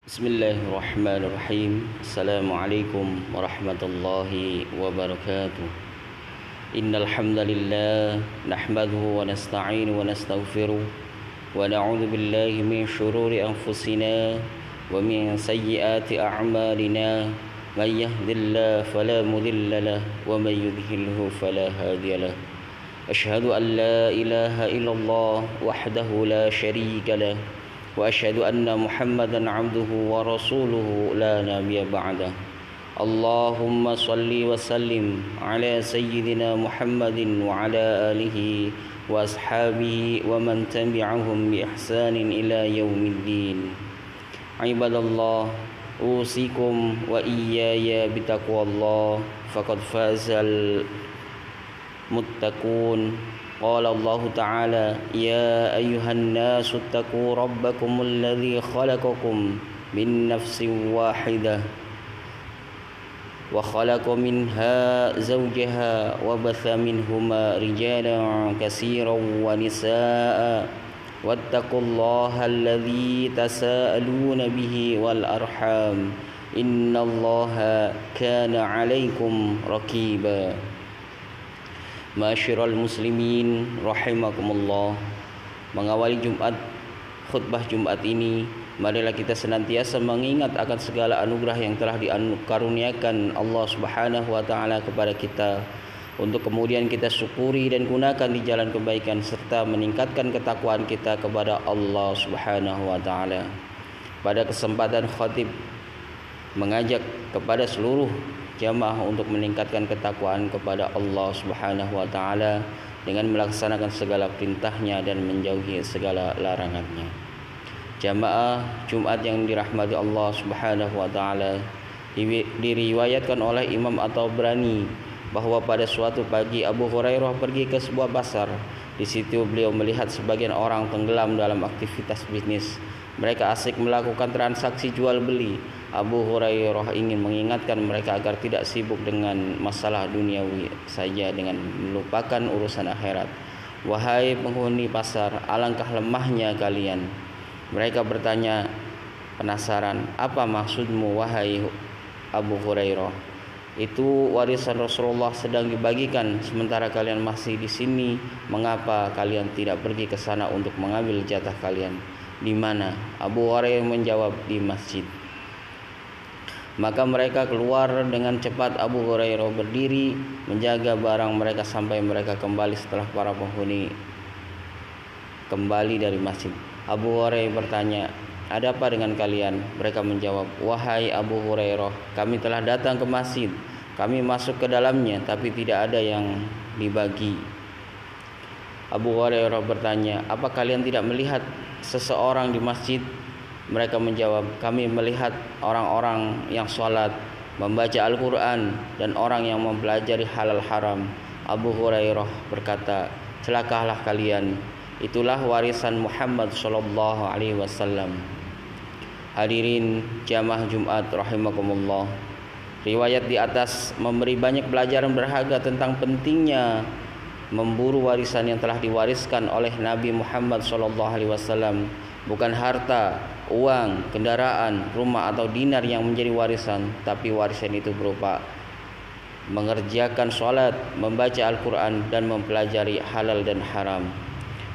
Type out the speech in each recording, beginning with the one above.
Bismillahirrahmanirrahim. Assalamualaikum warahmatullahi wabarakatuh. Innal hamdalillah nahmaduhu wa nasta'inuhu wa nastaghfiruh wa na'udzu billahi min shururi anfusina wa min sayyiati a'malina. May yahdihillahu fala mudilla lahu wa may yudhlilhu fala hadiya lahu. Asyhadu an la ilaha illallah wahdahu la syarika lahu wa asyhadu anna Muhammadan abduhu wa rasuluhu la nabiyya ba'dah. Allahumma salli wa sallim ala sayyidina Muhammadin wa ala alihi wa ashabihi wa man tabi'ahum bi ihsanin ila yaumiddin. Ibadallah, usikum wa iyaya bitaqwallah faqad fazal muttaqun. قال الله تعالى يا أيها الناس اتقوا ربكم الذي خلقكم من نفس واحدة وخلق منها زوجها وبث منهما رجالا كثيرا ونساء واتقوا الله الذي تساءلون به والأرحام إن الله كان عليكم رقيبا. Masyiral muslimin rahimakumullah. Mengawali khutbah Jumat ini, marilah kita senantiasa mengingat akan segala anugerah yang telah dikaruniakan Allah Subhanahu wa taala kepada kita, untuk kemudian kita syukuri dan gunakan di jalan kebaikan serta meningkatkan ketakwaan kita kepada Allah Subhanahu wa taala. Pada kesempatan khatib mengajak kepada seluruh jamaah untuk meningkatkan ketakwaan kepada Allah Subhanahu wa taala dengan melaksanakan segala perintahnya dan menjauhi segala larangannya. Jamaah Jumat yang dirahmati Allah Subhanahu wa taala, diriwayatkan oleh Imam At-Tabrani bahwa pada suatu pagi Abu Hurairah pergi ke sebuah pasar. Di situ beliau melihat sebagian orang tenggelam dalam aktivitas bisnis. Mereka asik melakukan transaksi jual beli. Abu Hurairah ingin mengingatkan mereka agar tidak sibuk dengan masalah duniawi saja dengan melupakan urusan akhirat. Wahai penghuni pasar, alangkah lemahnya kalian. Mereka bertanya penasaran, apa maksudmu wahai Abu Hurairah? Itu warisan Rasulullah sedang dibagikan sementara kalian masih di sini. Mengapa kalian tidak pergi ke sana untuk mengambil jatah kalian? Di mana? Abu Hurairah menjawab, di masjid. Maka mereka keluar dengan cepat. Abu Hurairah berdiri menjaga barang mereka sampai mereka kembali setelah para penghuni kembali dari masjid. Abu Hurairah bertanya, ada apa dengan kalian? Mereka menjawab, wahai Abu Hurairah, kami telah datang ke masjid. Kami masuk ke dalamnya tapi tidak ada yang dibagi. Abu Hurairah bertanya, apa kalian tidak melihat seseorang di masjid? Mereka menjawab, kami melihat orang-orang yang sholat, membaca Al-Quran, dan orang yang mempelajari halal haram. Abu Hurairah berkata, celakalah kalian, itulah warisan Muhammad sallallahu alaihi wasallam. Hadirin jamaah Jumat rahimakumullah. Riwayat di atas memberi banyak pelajaran berharga tentang pentingnya memburu warisan yang telah diwariskan oleh Nabi Muhammad sallallahu alaihi wasallam. Bukan harta, uang, kendaraan, rumah atau dinar yang menjadi warisan, tapi warisan itu berupa mengerjakan sholat, membaca Al-Quran, dan mempelajari halal dan haram.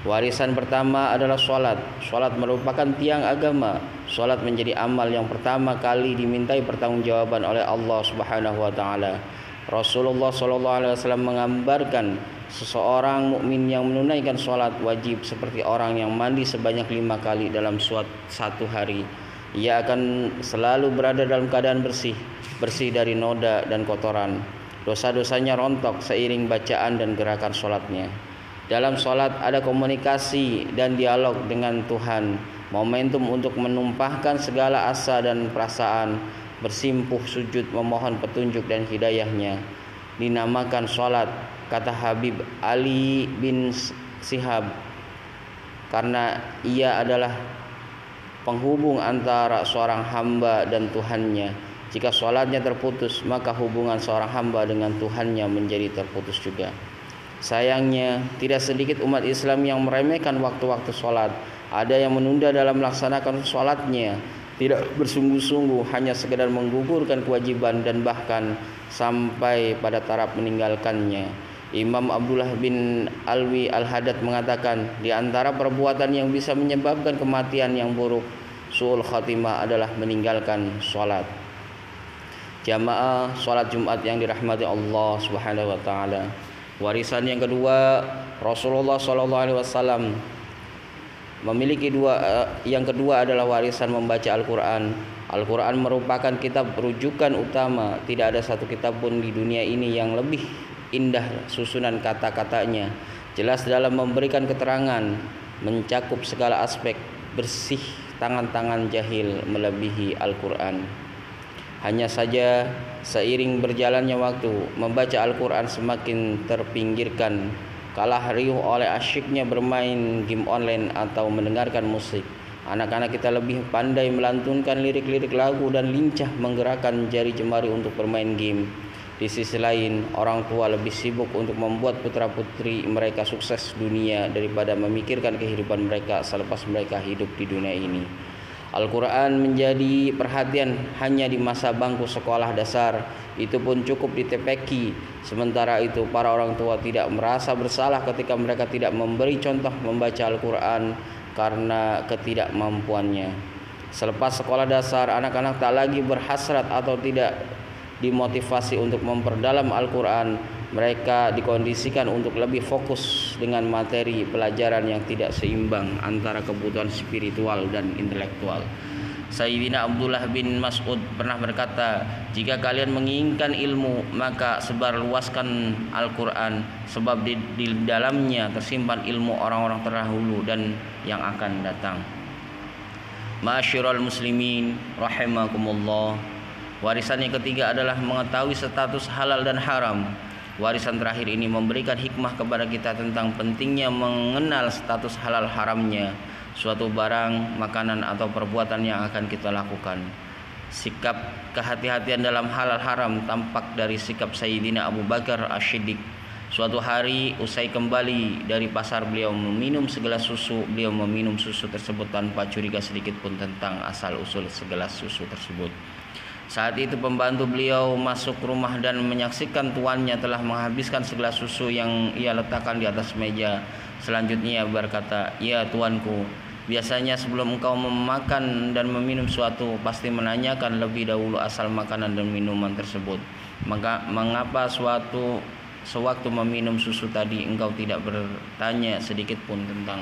Warisan pertama adalah sholat. Sholat merupakan tiang agama. Sholat menjadi amal yang pertama kali dimintai pertanggungjawaban oleh Allah Subhanahu wa taala. Rasulullah SAW menggambarkan seseorang mukmin yang menunaikan sholat wajib seperti orang yang mandi sebanyak 5 kali dalam satu hari. Ia akan selalu berada dalam keadaan bersih dari noda dan kotoran. Dosa-dosanya rontok seiring bacaan dan gerakan sholatnya. Dalam sholat ada komunikasi dan dialog dengan Tuhan, momentum untuk menumpahkan segala asa dan perasaan, bersimpuh sujud memohon petunjuk dan hidayahnya. Dinamakan sholat, kata Habib Ali bin Shihab, karena ia adalah penghubung antara seorang hamba dan Tuhannya. Jika sholatnya terputus, maka hubungan seorang hamba dengan Tuhannya menjadi terputus juga. Sayangnya, tidak sedikit umat Islam yang meremehkan waktu-waktu sholat. Ada yang menunda dalam melaksanakan sholatnya tidak bersungguh-sungguh, hanya sekedar menggugurkan kewajiban dan bahkan sampai pada taraf meninggalkannya. Imam Abdullah bin Alwi Al-Haddad mengatakan, di antara perbuatan yang bisa menyebabkan kematian yang buruk, su'ul khatimah, adalah meninggalkan sholat. Jamaah sholat Jumat yang dirahmati Allah Subhanahu wa taala. Warisan yang kedua, Rasulullah SAW memiliki yang kedua adalah warisan membaca Al-Quran. Al-Quran merupakan kitab rujukan utama. Tidak ada satu kitab pun di dunia ini yang lebih indah susunan kata-katanya, jelas dalam memberikan keterangan, mencakup segala aspek, bersih tangan-tangan jahil melebihi Al-Quran. Hanya saja seiring berjalannya waktu, membaca Al-Quran semakin terpinggirkan, kalah riuh oleh asyiknya bermain game online atau mendengarkan musik. Anak-anak kita lebih pandai melantunkan lirik-lirik lagu dan lincah menggerakkan jari jemari untuk bermain game. Di sisi lain, orang tua lebih sibuk untuk membuat putra-putri mereka sukses dunia daripada memikirkan kehidupan mereka selepas mereka hidup di dunia ini. Al-Quran menjadi perhatian hanya di masa bangku sekolah dasar, itu pun cukup ditepeki. Sementara itu para orang tua tidak merasa bersalah ketika mereka tidak memberi contoh membaca Al-Quran karena ketidakmampuannya. Selepas sekolah dasar, anak-anak tak lagi berhasrat atau tidak dimotivasi untuk memperdalam Al-Quran. Mereka dikondisikan untuk lebih fokus dengan materi pelajaran yang tidak seimbang antara kebutuhan spiritual dan intelektual. Sayyidina Abdullah bin Mas'ud pernah berkata, jika kalian menginginkan ilmu, maka sebarluaskan Al-Quran, sebab di dalamnya tersimpan ilmu orang-orang terdahulu dan yang akan datang. Ma'asyiral muslimin rahimakumullah. Warisan yang ketiga adalah mengetahui status halal dan haram. Warisan terakhir ini memberikan hikmah kepada kita tentang pentingnya mengenal status halal haramnya suatu barang, makanan atau perbuatan yang akan kita lakukan. Sikap kehati-hatian dalam halal haram tampak dari sikap Sayyidina Abu Bakar As-Siddiq. Suatu hari usai kembali dari pasar, beliau meminum segelas susu. Beliau meminum susu tersebut tanpa curiga sedikit pun tentang asal-usul segelas susu tersebut. Saat itu pembantu beliau masuk rumah dan menyaksikan tuannya telah menghabiskan segelas susu yang ia letakkan di atas meja. Selanjutnya ia berkata, "Ya tuanku, biasanya sebelum engkau memakan dan meminum suatu, pasti menanyakan lebih dahulu asal makanan dan minuman tersebut. Maka mengapa sewaktu meminum susu tadi engkau tidak bertanya sedikit pun tentang,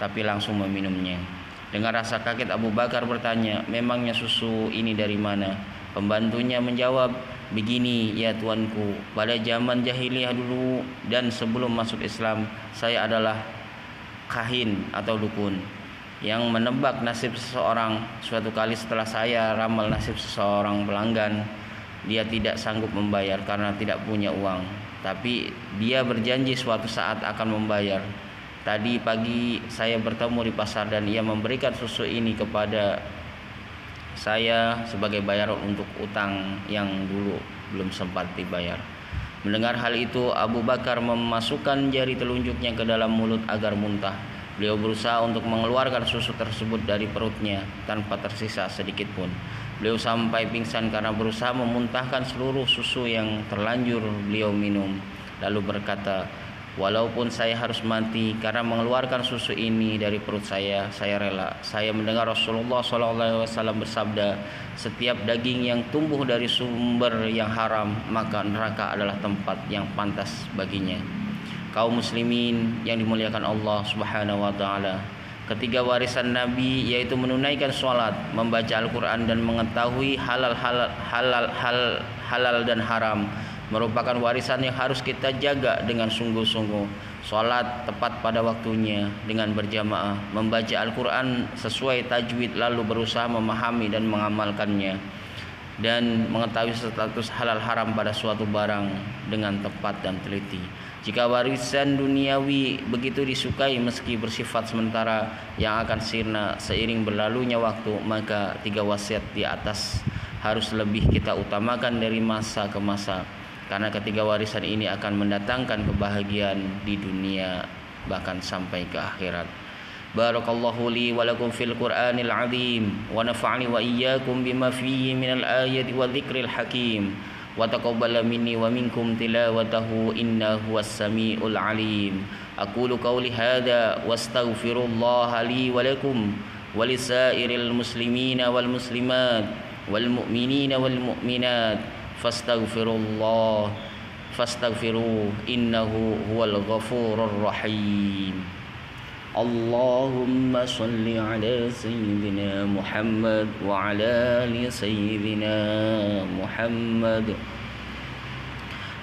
tapi langsung meminumnya?" Dengan rasa kaget Abu Bakar bertanya, "Memangnya susu ini dari mana?" Pembantunya menjawab, "Begini ya tuanku, pada zaman jahiliyah dulu dan sebelum masuk Islam, saya adalah kahin atau dukun yang menebak nasib seseorang. Suatu kali setelah saya ramal nasib seseorang pelanggan, dia tidak sanggup membayar karena tidak punya uang, tapi dia berjanji suatu saat akan membayar. Tadi pagi saya bertemu di pasar dan ia memberikan susu ini kepada saya sebagai bayaran untuk utang yang dulu belum sempat dibayar." Mendengar hal itu, Abu Bakar memasukkan jari telunjuknya ke dalam mulut agar muntah. Beliau berusaha untuk mengeluarkan susu tersebut dari perutnya tanpa tersisa sedikit pun. Beliau sampai pingsan karena berusaha memuntahkan seluruh susu yang terlanjur beliau minum. Lalu berkata, "Walaupun saya harus mati karena mengeluarkan susu ini dari perut saya rela." Saya mendengar Rasulullah SAW bersabda, "Setiap daging yang tumbuh dari sumber yang haram, maka neraka adalah tempat yang pantas baginya." Kaum muslimin yang dimuliakan Allah Subhanahu wa taala, ketiga warisan Nabi yaitu menunaikan sholat, membaca Al-Quran dan mengetahui halal dan haram merupakan warisan yang harus kita jaga dengan sungguh-sungguh. Sholat tepat pada waktunya dengan berjamaah, membaca Al-Quran sesuai tajwid, lalu berusaha memahami dan mengamalkannya, dan mengetahui status halal haram pada suatu barang dengan tepat dan teliti. Jika warisan duniawi begitu disukai meski bersifat sementara yang akan sirna seiring berlalunya waktu, maka tiga wasiat di atas harus lebih kita utamakan dari masa ke masa, karena ketiga warisan ini akan mendatangkan kebahagiaan di dunia bahkan sampai ke akhirat. Barakallahu li wa lakum fil Qur'anil azim wa nafa'ani wa iyyakum bima fihi minal ayati wa dzikril hakim wa taqabbala minni wa minkum tilawatahu innahu was-sami'ul alim. Aqulu qawli hadza wastaghfirullaha li wa lakum wa lisairil muslimina wal muslimat wal mu'minina wal mu'minat fastaghfiruhu innahu huwal ghafurur rahim. Allahumma salli ala sayyidina Muhammad wa ala ali sayyidina Muhammad.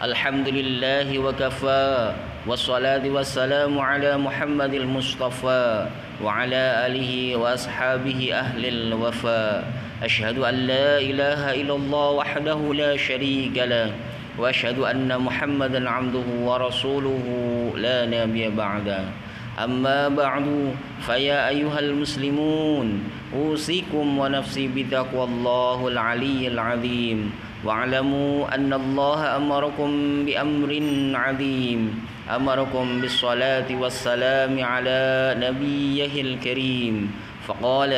Alhamdulillahi wa kafa wassalatu wassalamu ala Muhammadil Mustafa wa ala alihi wa ashabihi ahlil wafa. Ashhadu an la ilaha illallah wahdahu la syarika lah wa ashhadu anna Muhammadan abduhu wa rasuluhu la nabiyya ba'da. أما بعد فيا أيها المسلمون أوصيكم ونفسي بتقوى الله العلي العظيم واعلموا أن الله أمركم بأمر عظيم أمركم بالصلاة والسلام على نبيه الكريم فقال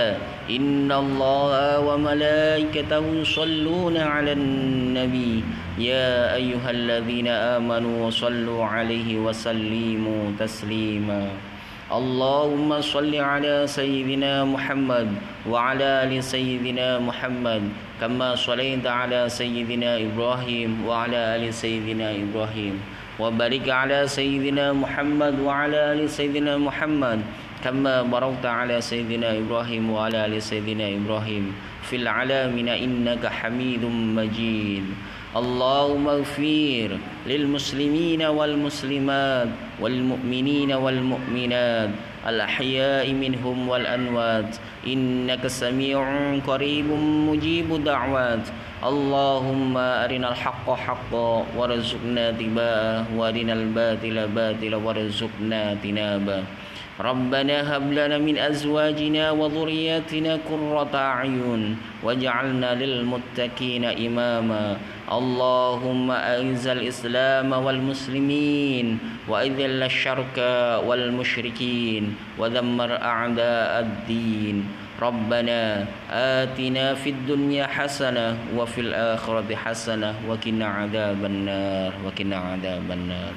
إن الله وملائكته يصلون على النبي يا أيها الذين آمنوا صلوا عليه وسلموا تسليما. اللهم صل على سيدنا محمد وعلى آل سيدنا محمد كما صليت على سيدنا إبراهيم وعلى آل سيدنا إبراهيم وبارك على سيدنا محمد وعلى آل سيدنا محمد كما باركت على سيدنا إبراهيم وعلى آل سيدنا إبراهيم في العالمين إنك حميد مجيد. اللهم اغفر للمسلمين والمسلمات والمؤمنين والمؤمنات الأحياء منهم والأموات إنك سميع قريب مجيب دعوات. اللهم أرنا الحق حقا وارزقنا اتباعه وأرنا الباطل باطلا وارزقنا اجتنابه. ربنا هب لنا من أزواجنا وذرياتنا قرة أعين واجعلنا للمتقين إماما. اللهم أعز الإسلام والمسلمين وأذل الشرك والمشركين ودمر أعداء الدين. ربنا آتنا في الدنيا حسنة وفي الآخرة حسنة وقنا عذاب النار.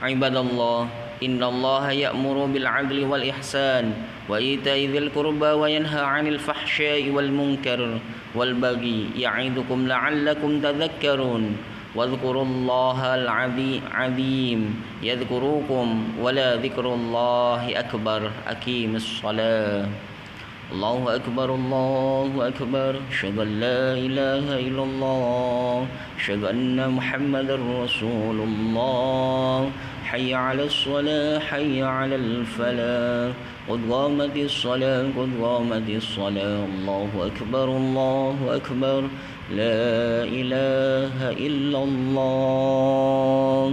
عباد الله إن الله يأمر بالعدل والإحسان وإيتاء ذي القربى وينهى عن الفحشاء والمنكر والبغي يعظكم لعلكم تذكرون. واذكروا الله العظيم يذكركم ولذكر الله أكبر. أقيم الصلاة. الله أكبر الله أكبر أشهد أن لا إله إلا الله أشهد أن محمدا رسول الله. حي على الصلاة حي على الفلاح قد قامت الصلاة قد قامت الصلاة. الله أكبر الله أكبر لا إله إلا الله.